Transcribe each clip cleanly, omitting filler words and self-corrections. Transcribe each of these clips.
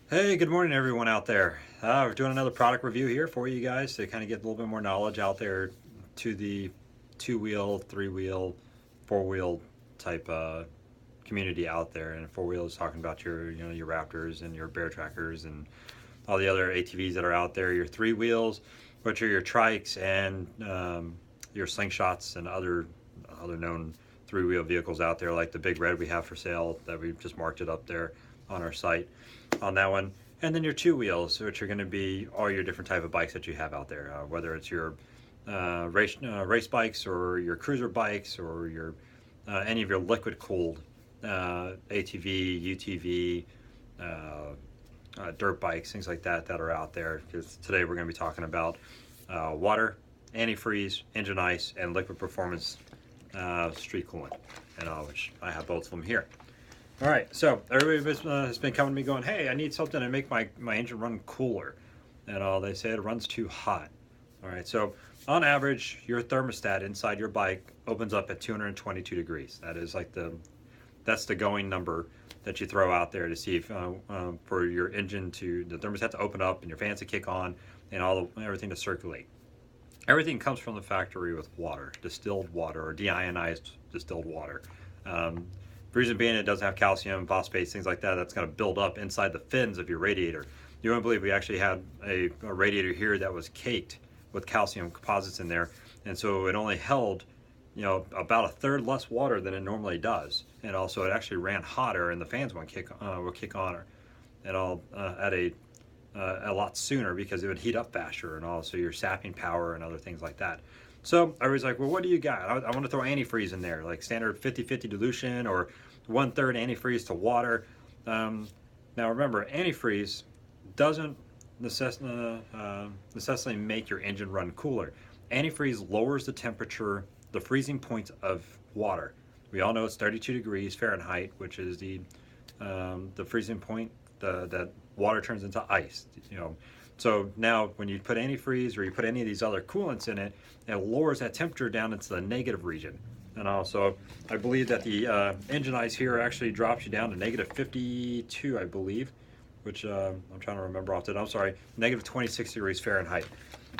Hey, good morning, everyone out there. We're doing another product review here for you guys to kind of get a little bit more knowledge out there to the two-wheel, three-wheel, four-wheel type community out there. And four-wheel is talking about your Raptors and your Bear Trackers and all the other ATVs that are out there. Your three wheels, which are your trikes and your slingshots and other known three-wheel vehicles out there, like the Big Red we have for sale that we just marked it up there on our site on that one. And then your two wheels, which are going to be all your different type of bikes that you have out there, whether it's your race bikes or your cruiser bikes or your any of your liquid cooled ATV, UTV, dirt bikes, things like that that are out there. Because today we're going to be talking about water, antifreeze, engine ice, and liquid performance street coolant, and which I have both of them here. All right, so everybody has been coming to me going, hey, I need something to make my engine run cooler. And they say it runs too hot. All right, so on average, your thermostat inside your bike opens up at 222 degrees. That is like that's the going number that you throw out there to see if for your engine the thermostat to open up and your fans to kick on and everything to circulate. Everything comes from the factory with water, distilled water or deionized distilled water. Um, the reason being it doesn't have calcium, phosphates, things like that. That's going to build up inside the fins of your radiator. You won't believe we actually had a radiator here that was caked with calcium composites in there, and so it only held, about a third less water than it normally does, and also it actually ran hotter, and the fans will kick on, and all at a lot sooner because it would heat up faster, and also your sapping power and other things like that. So I was like, well, what do you got? I want to throw antifreeze in there, like standard 50-50 dilution or 1/3 antifreeze to water. Now remember, antifreeze doesn't necessarily make your engine run cooler. Antifreeze lowers the temperature, the freezing point of water. We all know it's 32 degrees Fahrenheit, which is the freezing point that water turns into ice. So now when you put antifreeze or you put any of these other coolants in it, it lowers that temperature down into the negative region. And also, I believe that the engine ice here actually drops you down to negative 52, I believe, which I'm trying to remember off the. I'm sorry, negative 26 degrees Fahrenheit.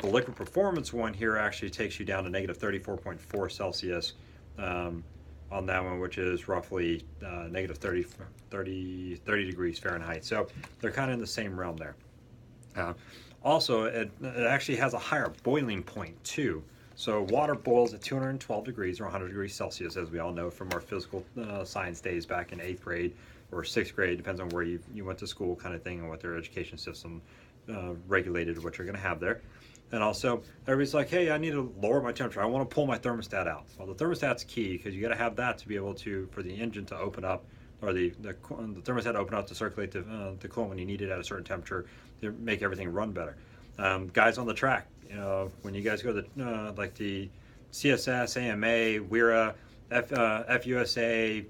The liquid performance one here actually takes you down to negative 34.4 Celsius on that one, which is roughly negative 30 degrees Fahrenheit. So they're kind of in the same realm there. Also, it actually has a higher boiling point too. So water boils at 212 degrees or 100 degrees Celsius, as we all know from our physical science days back in 8th grade or 6th grade, depends on where you went to school kind of thing and what their education system regulated what you're going to have there. And also, everybody's like, hey, I need to lower my temperature. I want to pull my thermostat out. Well, the thermostat's key because you got to have that to be able for the engine to open up, or the thermostat to open up to circulate the coolant when you need it at a certain temperature to make everything run better. Guys on the track, when you guys go to like the CSS, AMA, WIRA, FUSA,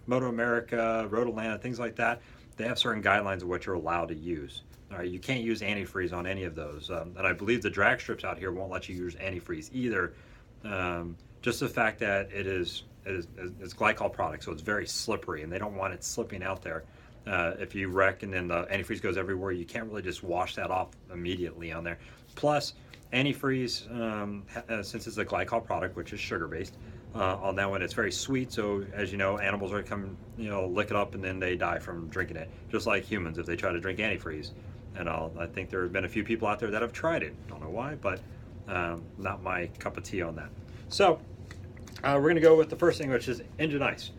Moto America, Road Atlanta, things like that, they have certain guidelines of what you're allowed to use. All right, you can't use antifreeze on any of those, and I believe the drag strips out here won't let you use antifreeze either. Just the fact that it's glycol product, so it's very slippery, and they don't want it slipping out there. If you wreck and then the antifreeze goes everywhere, you can't really just wash that off immediately on there. Plus, antifreeze, since it's a glycol product, which is sugar-based, on that one, it's very sweet. So as you know, animals are come, lick it up and then they die from drinking it, just like humans if they try to drink antifreeze. And I think there have been a few people out there that have tried it. Don't know why, but not my cup of tea on that. So we're going to go with the first thing, which is engine ice.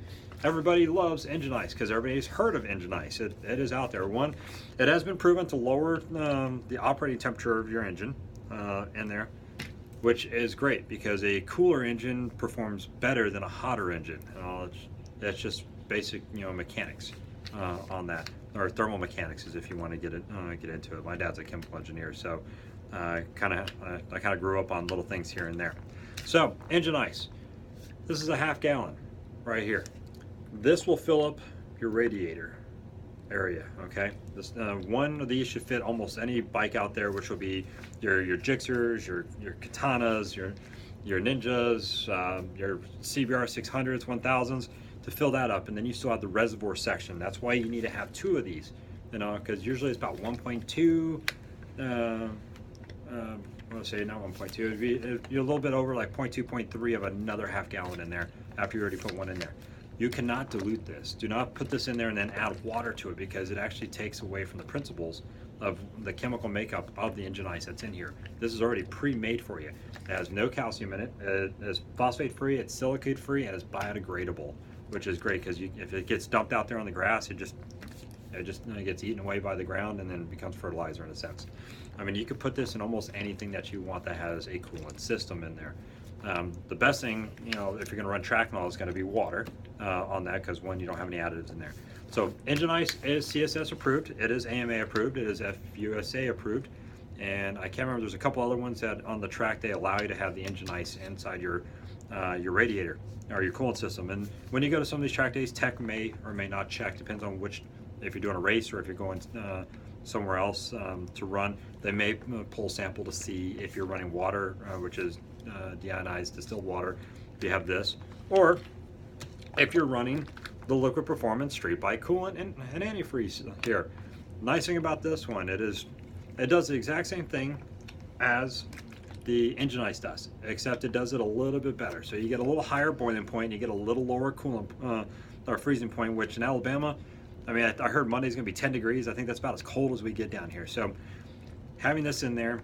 Everybody loves engine ice because everybody's heard of engine ice. It is out there. One, it has been proven to lower the operating temperature of your engine in there, which is great because a cooler engine performs better than a hotter engine. That's just basic, mechanics on that, or thermal mechanics, is if you want to get into it. My dad's a chemical engineer, so I kind of grew up on little things here and there. So engine ice. This is a half gallon right here. This will fill up your radiator area. Okay, this one of these should fit almost any bike out there, which will be your Gixxers, your Katanas, your Ninjas, your CBR 600s, 1000s, to fill that up. And then you still have the reservoir section. That's why you need to have two of these. because usually it's about 1.2. Let's say not 1.2. You're a little bit over, like 0.2, 0.3 of another half gallon in there after you already put one in there. You cannot dilute this. Do not put this in there and then add water to it, because it actually takes away from the principles of the chemical makeup of the engine ice that's in here. This is already pre-made for you. It has no calcium in it. It is phosphate-free, it's silicate-free, and it's biodegradable, which is great, because if it gets dumped out there on the grass, it just gets eaten away by the ground and then becomes fertilizer in a sense. I mean, you could put this in almost anything that you want that has a coolant system in there. The best thing, if you're going to run track and all, is going to be water on that, because one, you don't have any additives in there. So engine ice is CSS approved, it is AMA approved, it is FUSA approved, and I can't remember, there's a couple other ones that on the track they allow you to have the engine ice inside your radiator or your coolant system. And when you go to some of these track days, Tech may or may not check, depends on if you're doing a race or if you're going somewhere else to run. They may pull a sample to see if you're running water, which is deionized distilled water, if you have this, or if you're running the Liquid Performance Street Bike Coolant and Antifreeze here. Nice thing about this one, it does the exact same thing as the engine ice does, except it does it a little bit better. So you get a little higher boiling point, you get a little lower coolant or freezing point, which in Alabama, I mean, I heard Monday's gonna be 10 degrees. I think that's about as cold as we get down here. So having this in there,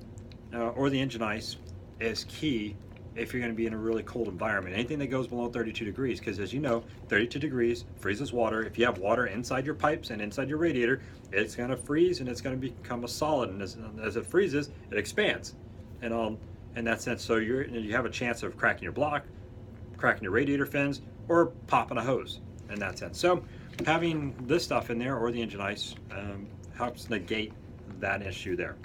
or the engine ice, is key if you're gonna be in a really cold environment. Anything that goes below 32 degrees, because as you know, 32 degrees freezes water. If you have water inside your pipes and inside your radiator, it's gonna freeze and it's gonna become a solid. And as it freezes, it expands. And in that sense, so you have a chance of cracking your block, cracking your radiator fins, or popping a hose in that sense. So having this stuff in there, or the engine ice, helps negate that issue there.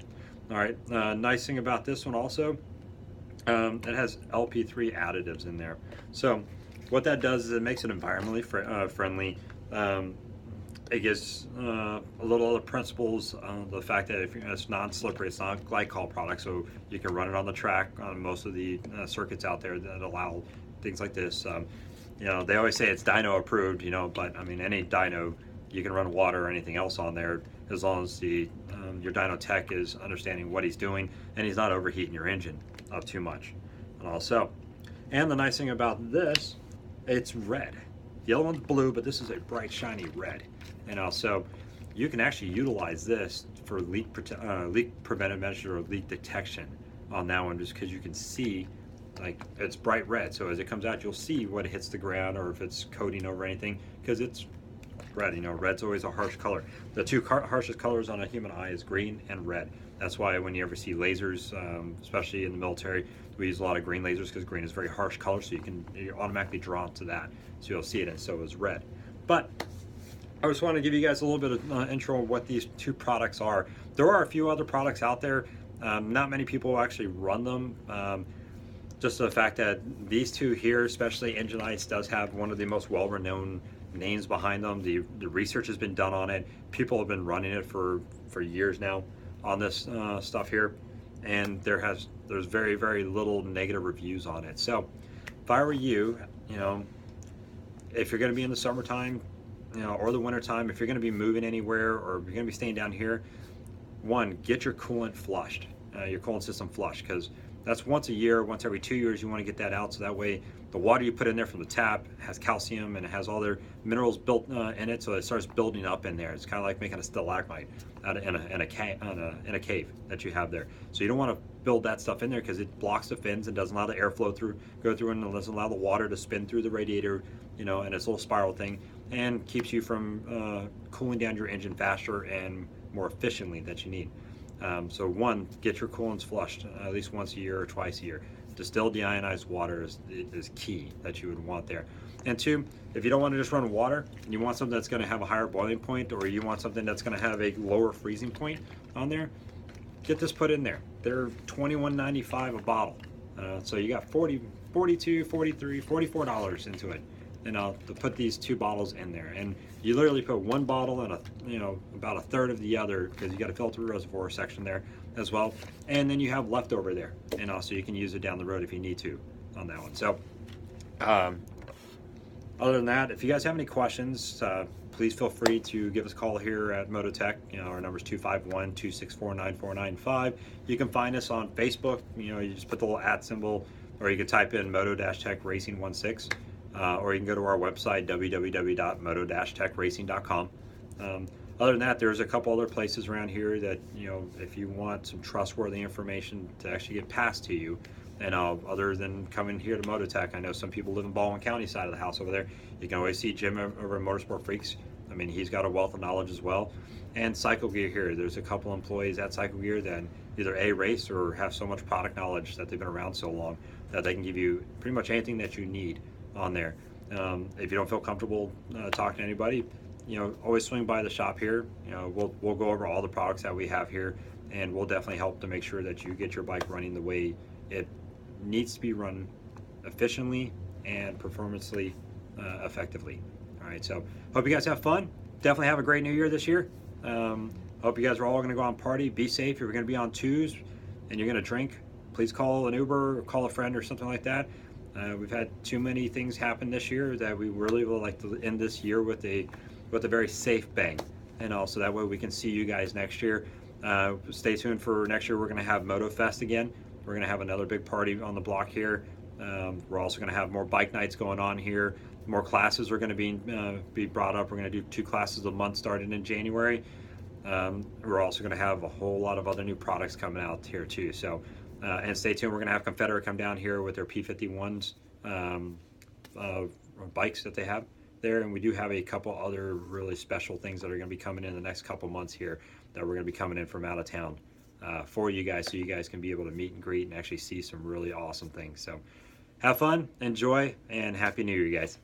All right, nice thing about this one also, it has LP3 additives in there. So what that does is it makes it environmentally friendly. It gives a little other principles, the fact that it's non-slippery, it's not a glycol product, so you can run it on the track on most of the circuits out there that allow things like this. They always say it's dyno approved, but I mean, any dyno, you can run water or anything else on there, as long as your dyno tech is understanding what he's doing and he's not overheating your engine up too much. And the nice thing about this, it's red. The other one's blue, but this is a bright, shiny red. So you can actually utilize this for leak preventive measure or leak detection on that one, just because you can see, like, it's bright red. So as it comes out, you'll see what hits the ground or if it's coating over anything, because it's red. Red's always a harsh color. The two harshest colors on a human eye is green and red. That's why when you ever see lasers, especially in the military, we use a lot of green lasers, because green is a very harsh color, so you're automatically drawn to that. So you'll see it, and so is red. But I just want to give you guys a little bit of intro on what these two products are. There are a few other products out there. Not many people actually run them. Just the fact that these two here, especially Engine Ice, does have one of the most well-renowned names behind them. The research has been done on it. People have been running it for years now on this stuff here, and there's very, very little negative reviews on it. So if I were you, if you're going to be in the summertime, or the wintertime, if you're going to be moving anywhere or you're going to be staying down here, one, get your coolant flushed, your coolant system flushed, because that's once a year, once every 2 years, you want to get that out, so that way the water you put in there from the tap has calcium and it has all their minerals built in it, so it starts building up in there. It's kind of like making a stalagmite in a cave that you have there. So you don't want to build that stuff in there, because it blocks the fins and doesn't allow the airflow go through, and doesn't allow the water to spin through the radiator, and its little spiral thing, and keeps you from cooling down your engine faster and more efficiently that you need. So one, get your coolants flushed at least once a year or twice a year. Distilled deionized water is key that you would want there. And two, if you don't want to just run water, and you want something that's going to have a higher boiling point, or you want something that's going to have a lower freezing point on there, get this put in there. They're $21.95 a bottle. So you got $42, $43, $44 into it. To put these two bottles in there, and you literally put one bottle and about a third of the other, because you got a filter reservoir section there as well, and then you have leftover there, and also you can use it down the road if you need to on that one. So other than that, if you guys have any questions, please feel free to give us a call here at Moto-Tech. Our number is 251-264-9495. You can find us on Facebook. You just put the little @ symbol, or you can type in Moto-Tech Racing 16, or you can go to our website, www.moto-techracing.com. Other than that, there's a couple other places around here that, if you want some trustworthy information to actually get passed to you, and other than coming here to Moto-Tech, I know some people live in Baldwin County side of the house over there. You can always see Jim over at Motorsport Freaks. I mean, he's got a wealth of knowledge as well. And Cycle Gear here. There's a couple employees at Cycle Gear that either A, race or have so much product knowledge that they've been around so long that they can give you pretty much anything that you need on there. If you don't feel comfortable talking to anybody, always swing by the shop here. We'll go over all the products that we have here, and we'll definitely help to make sure that you get your bike running the way it needs to be run, efficiently and performancely effectively. All right, so hope you guys have fun. Definitely have a great new year this year. Hope you guys are all going to go out and party. Be safe. If you're going to be on twos and you're going to drink, please call an Uber or call a friend or something like that. We've had too many things happen this year that we really would like to end this year with a very safe bang, and also that way we can see you guys next year. Stay tuned for next year. We're going to have Moto Fest again. We're going to have another big party on the block here. We're also going to have more bike nights going on here. More classes are going to be brought up. We're going to do 2 classes a month starting in January. We're also going to have a whole lot of other new products coming out here too. So, and stay tuned. We're going to have Confederate come down here with their P51s bikes that they have there, and we do have a couple other really special things that are going to be coming in the next couple months here that we're going to be coming in from out of town for you guys, so you guys can be able to meet and greet and actually see some really awesome things. So have fun, enjoy, and Happy New Year, you guys.